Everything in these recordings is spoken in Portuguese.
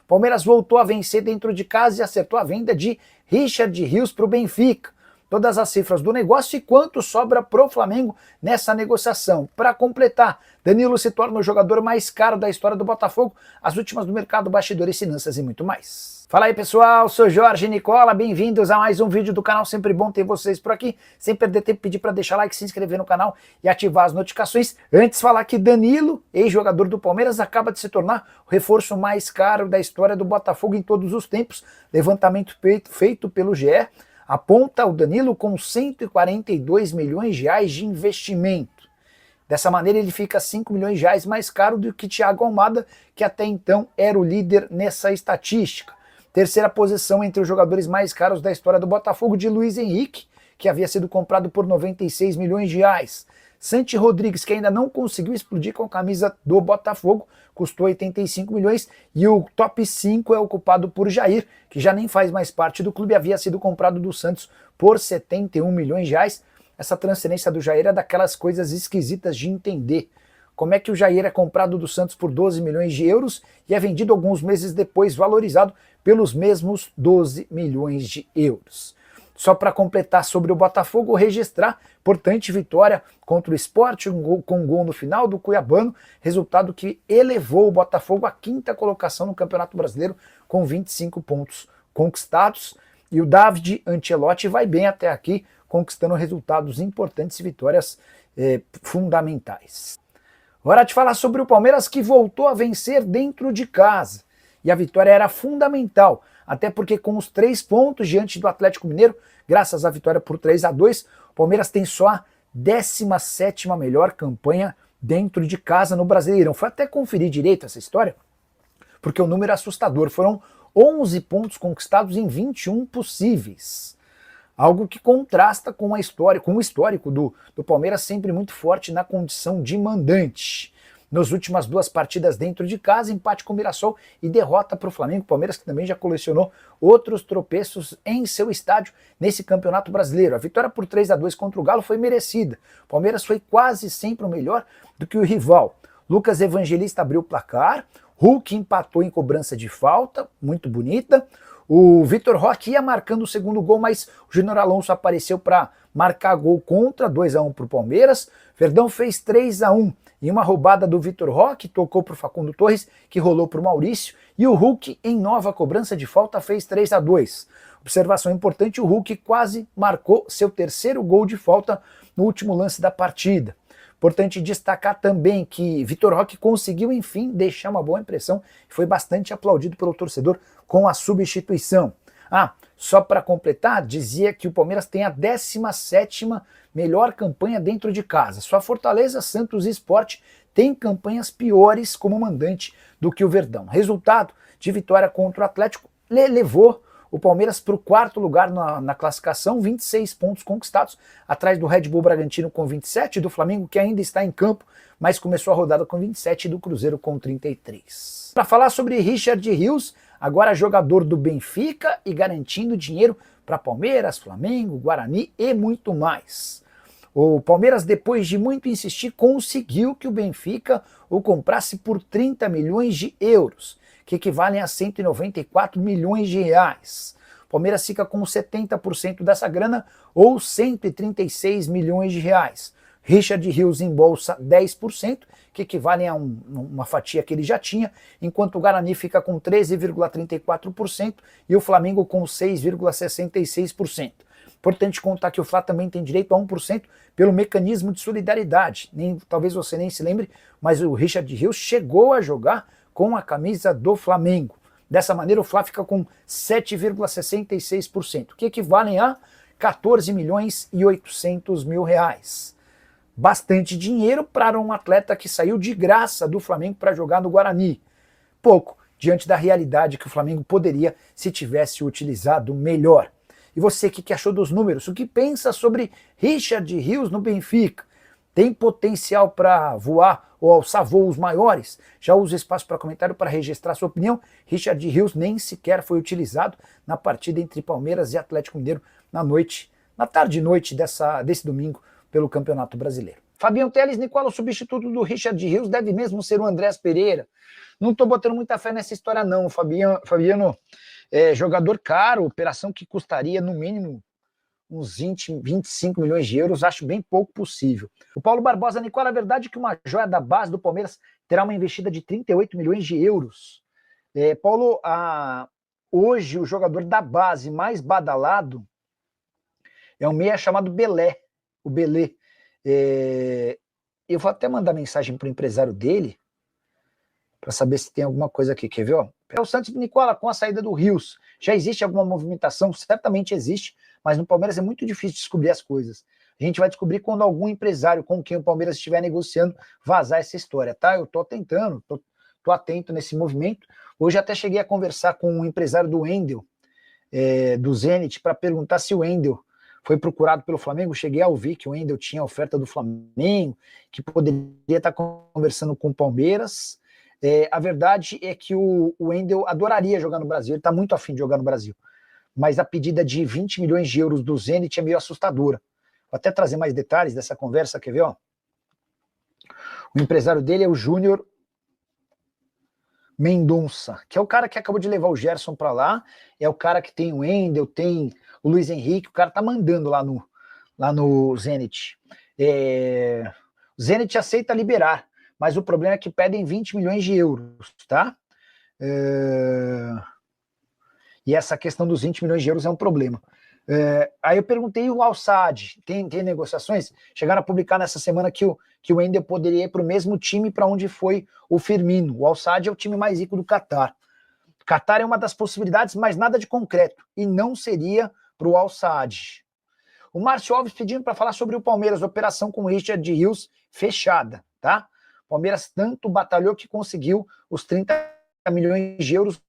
Palmeiras voltou a vencer dentro de casa e acertou a venda de Richard Rios para o Benfica. Todas as cifras do negócio e quanto sobra pro Flamengo nessa negociação. Para completar, Danilo se torna o jogador mais caro da história do Botafogo, as últimas do mercado, bastidores, finanças e muito mais. Fala aí pessoal, sou Jorge Nicola, bem-vindos a mais um vídeo do canal, sempre bom ter vocês por aqui. Sem perder tempo, pedir para deixar like, se inscrever no canal e ativar as notificações. Antes falar que Danilo, ex-jogador do Palmeiras, acaba de se tornar o reforço mais caro da história do Botafogo em todos os tempos. Levantamento feito pelo GE aponta o Danilo com 142 milhões de reais de investimento. Dessa maneira ele fica 5 milhões de reais mais caro do que Thiago Almada, que até então era o líder nessa estatística. Terceira posição entre os jogadores mais caros da história do Botafogo, de Luiz Henrique, que havia sido comprado por 96 milhões de reais. Santi Rodrigues, que ainda não conseguiu explodir com a camisa do Botafogo, custou 85 milhões, e o top 5 é ocupado por Jair, que já nem faz mais parte do clube, havia sido comprado do Santos por 71 milhões de reais. Essa transferência do Jair é daquelas coisas esquisitas de entender. Como é que o Jair é comprado do Santos por 12 milhões de euros e é vendido alguns meses depois valorizado pelos mesmos 12 milhões de euros? Só para completar sobre o Botafogo, registrar importante vitória contra o Sport, com um gol no final do Cuiabano, resultado que elevou o Botafogo à 5ª colocação no Campeonato Brasileiro com 25 pontos conquistados. E o David Ancelotti vai bem até aqui, conquistando resultados importantes e vitórias fundamentais. Hora de falar sobre o Palmeiras, que voltou a vencer dentro de casa. E a vitória era fundamental, até porque com os 3 pontos diante do Atlético Mineiro, graças à vitória por 3-2, o Palmeiras tem só a 17ª melhor campanha dentro de casa no Brasileirão. Foi até conferir direito essa história, porque o número é assustador. Foram 11 pontos conquistados em 21 possíveis. Algo que contrasta com a história, com o histórico do Palmeiras, sempre muito forte na condição de mandante. Nas últimas 2 partidas dentro de casa, empate com o Mirassol e derrota para o Flamengo. Palmeiras que também já colecionou outros tropeços em seu estádio nesse Campeonato Brasileiro. A vitória por 3-2 contra o Galo foi merecida. O Palmeiras foi quase sempre o melhor do que o rival. Lucas Evangelista abriu o placar, Hulk empatou em cobrança de falta, muito bonita. O Vitor Roque ia marcando o segundo gol, mas o Júnior Alonso apareceu para marcar gol contra, 2-1 para o Palmeiras. Verdão fez 3-1 em uma roubada do Vitor Roque, tocou para o Facundo Torres, que rolou para o Maurício, e o Hulk, em nova cobrança de falta, fez 3-2. Observação importante, o Hulk quase marcou seu 3º gol de falta no último lance da partida. Importante destacar também que Vitor Roque conseguiu, enfim, deixar uma boa impressão e foi bastante aplaudido pelo torcedor com a substituição. Só para completar, dizia que o Palmeiras tem a 17ª melhor campanha dentro de casa. Só Fortaleza, Santos e Sport têm campanhas piores como mandante do que o Verdão. Resultado de vitória contra o Atlético levou o Palmeiras para o 4º lugar na classificação, 26 pontos conquistados, atrás do Red Bull Bragantino com 27, do Flamengo que ainda está em campo, mas começou a rodada com 27 e do Cruzeiro com 33. Para falar sobre Richard Rios, agora jogador do Benfica e garantindo dinheiro para Palmeiras, Flamengo, Guarani e muito mais. O Palmeiras, depois de muito insistir, conseguiu que o Benfica o comprasse por 30 milhões de euros, que equivalem a 194 milhões de reais. O Palmeiras fica com 70% dessa grana, ou 136 milhões de reais. Richard Rios embolsa 10%, que equivalem a uma fatia que ele já tinha, enquanto o Guarani fica com 13,34% e o Flamengo com 6,66%. Importante contar que o Fla também tem direito a 1% pelo mecanismo de solidariedade. Talvez você nem se lembre, mas o Richard Rios chegou a jogar com a camisa do Flamengo. Dessa maneira o Fla fica com 7,66%, que equivalem a 14 milhões e 800 mil reais. Bastante dinheiro para um atleta que saiu de graça do Flamengo para jogar no Guarani. Pouco, diante da realidade que o Flamengo poderia se tivesse utilizado melhor. E você, o que achou dos números? O que pensa sobre Richard Rios no Benfica? Tem potencial para voar ou alçar voos maiores? Já usa espaço para comentário para registrar sua opinião. Richard Rios nem sequer foi utilizado na partida entre Palmeiras e Atlético Mineiro na tarde e noite desse domingo pelo Campeonato Brasileiro. Fabiano Teles, Nicola, o substituto do Richard Rios deve mesmo ser o Andrés Pereira. Não estou botando muita fé nessa história não, Fabiano. Jogador caro, operação que custaria no mínimo uns 20, 25 milhões de euros, acho bem pouco possível. O Paulo Barbosa, Nicola, é verdade que uma joia da base do Palmeiras terá uma investida de 38 milhões de euros. Paulo, hoje o jogador da base mais badalado é um meia chamado Belé, o Belé. Eu vou até mandar mensagem para o empresário dele para saber se tem alguma coisa aqui, quer ver? O Santos, Nicola, com a saída do Rios, já existe alguma movimentação? Certamente existe, mas no Palmeiras é muito difícil descobrir as coisas. A gente vai descobrir quando algum empresário com quem o Palmeiras estiver negociando vazar essa história, tá? Eu tô tentando, tô atento nesse movimento. Hoje até cheguei a conversar com um empresário do Wendel, do Zenit, para perguntar se o Wendel foi procurado pelo Flamengo. Cheguei a ouvir que o Wendel tinha oferta do Flamengo, que poderia estar conversando com o Palmeiras. A verdade é que o Wendel adoraria jogar no Brasil, ele está muito afim de jogar no Brasil, mas a pedida de 20 milhões de euros do Zenit é meio assustadora. Vou até trazer mais detalhes dessa conversa, quer ver? O empresário dele é o Júnior Mendonça, que é o cara que acabou de levar o Gerson para lá, é o cara que tem o Wendel, tem o Luiz Henrique, o cara tá mandando lá no Zenit. O Zenit aceita liberar, mas o problema é que pedem 20 milhões de euros, tá? E essa questão dos 20 milhões de euros é um problema. Aí eu perguntei o Al-Sadd, tem negociações? Chegaram a publicar nessa semana que o Wendel poderia ir para o mesmo time para onde foi o Firmino. O Al-Sadd é o time mais rico do Catar. Catar é uma das possibilidades, mas nada de concreto. E não seria para o Al-Sadd. O Márcio Alves pedindo para falar sobre o Palmeiras, operação com o Richard Rios fechada, tá? O Palmeiras tanto batalhou que conseguiu os 30 milhões de euros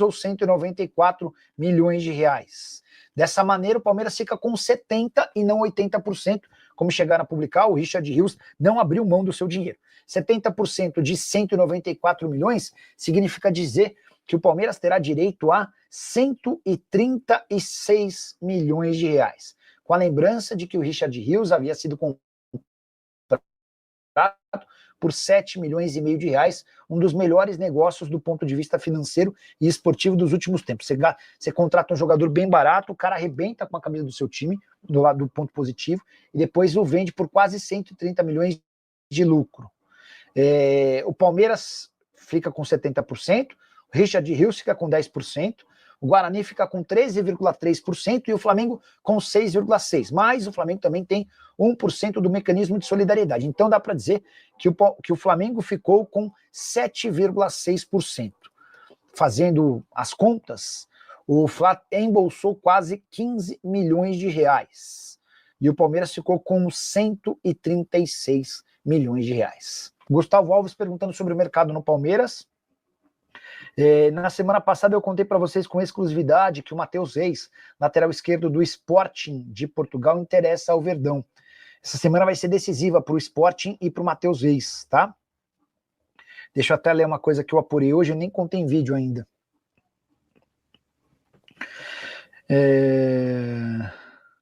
ou 194 milhões de reais. Dessa maneira, o Palmeiras fica com 70% e não 80%, como chegaram a publicar. O Richard Rios não abriu mão do seu dinheiro. 70% de 194 milhões significa dizer que o Palmeiras terá direito a 136 milhões de reais. Com a lembrança de que o Richard Rios havia sido comprado por 7 milhões e meio de reais, um dos melhores negócios do ponto de vista financeiro e esportivo dos últimos tempos. Você contrata um jogador bem barato, o cara arrebenta com a camisa do seu time, do lado do ponto positivo, e depois o vende por quase 130 milhões de lucro. O Palmeiras fica com 70%, o Richard Rios fica com 10%, o Guarani fica com 13,3% e o Flamengo com 6,6%. Mas o Flamengo também tem 1% do mecanismo de solidariedade. Então dá para dizer que o Flamengo ficou com 7,6%. Fazendo as contas, o Flá embolsou quase 15 milhões de reais. E o Palmeiras ficou com 136 milhões de reais. Gustavo Alves perguntando sobre o mercado no Palmeiras. Na semana passada eu contei para vocês com exclusividade que o Matheus Reis, lateral esquerdo do Sporting de Portugal, interessa ao Verdão. Essa semana vai ser decisiva para o Sporting e para o Matheus Reis, tá? Deixa eu até ler uma coisa que eu apurei hoje, eu nem contei em vídeo ainda.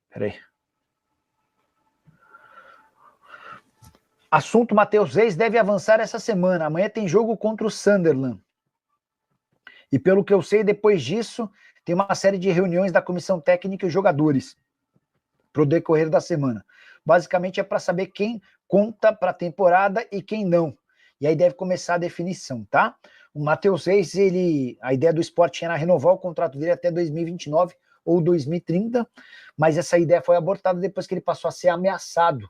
Peraí. Assunto: Matheus Reis deve avançar essa semana. Amanhã tem jogo contra o Sunderland. E pelo que eu sei, depois disso, tem uma série de reuniões da comissão técnica e jogadores para o decorrer da semana. Basicamente é para saber quem conta para a temporada e quem não. E aí deve começar a definição, tá? O Matheus Reis, a ideia do Sport era renovar o contrato dele até 2029 ou 2030, mas essa ideia foi abortada depois que ele passou a ser ameaçado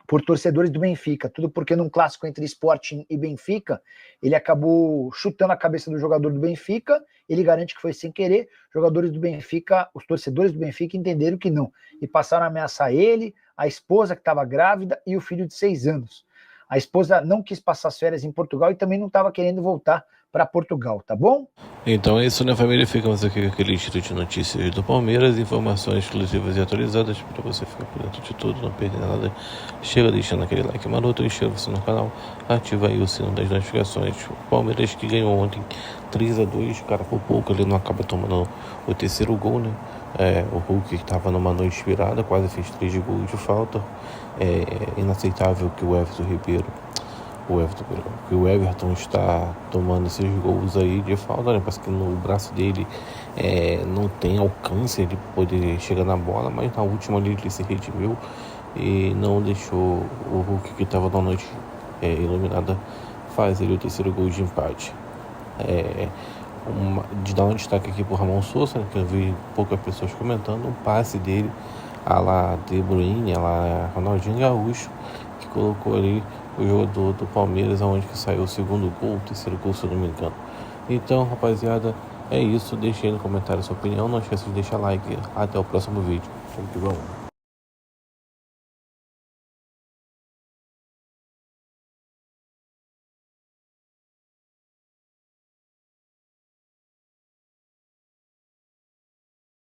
por torcedores do Benfica, tudo porque num clássico entre Sporting e Benfica, ele acabou chutando a cabeça do jogador do Benfica, ele garante que foi sem querer, os torcedores do Benfica entenderam que não, e passaram a ameaçar ele, a esposa que estava grávida e o filho de 6 anos. A esposa não quis passar as férias em Portugal e também não estava querendo voltar para Portugal, tá bom? Então é isso, né, família? Ficamos aqui com aquele Instituto de Notícias do Palmeiras, informações exclusivas e atualizadas para você ficar por dentro de tudo, não perder nada. Chega deixando aquele like maroto, inscreva-se no canal, ativa aí o sino das notificações. O Palmeiras que ganhou ontem 3-2, cara, por pouco ele não acaba tomando o terceiro gol, né? O Hulk que estava numa noite inspirada, quase fez 3 gols de falta. É inaceitável que o Everton está tomando esses gols aí de falta, né? Parece que no braço dele não tem alcance de poder chegar na bola, mas na última ali ele se redimiu e não deixou o Hulk, que estava na noite iluminada, fazer o terceiro gol de empate. De dar um destaque aqui pro Ramon Sousa, né, que eu vi poucas pessoas comentando, um passe dele a lá De Bruyne, a lá Ronaldinho Gaúcho, que colocou ali o jogador do Palmeiras, aonde que saiu o segundo gol, o terceiro gol, se eu não me engano. Então, rapaziada, é isso. Deixe aí no comentário a sua opinião. Não esqueça de deixar like. Até o próximo vídeo. Tudo de bom.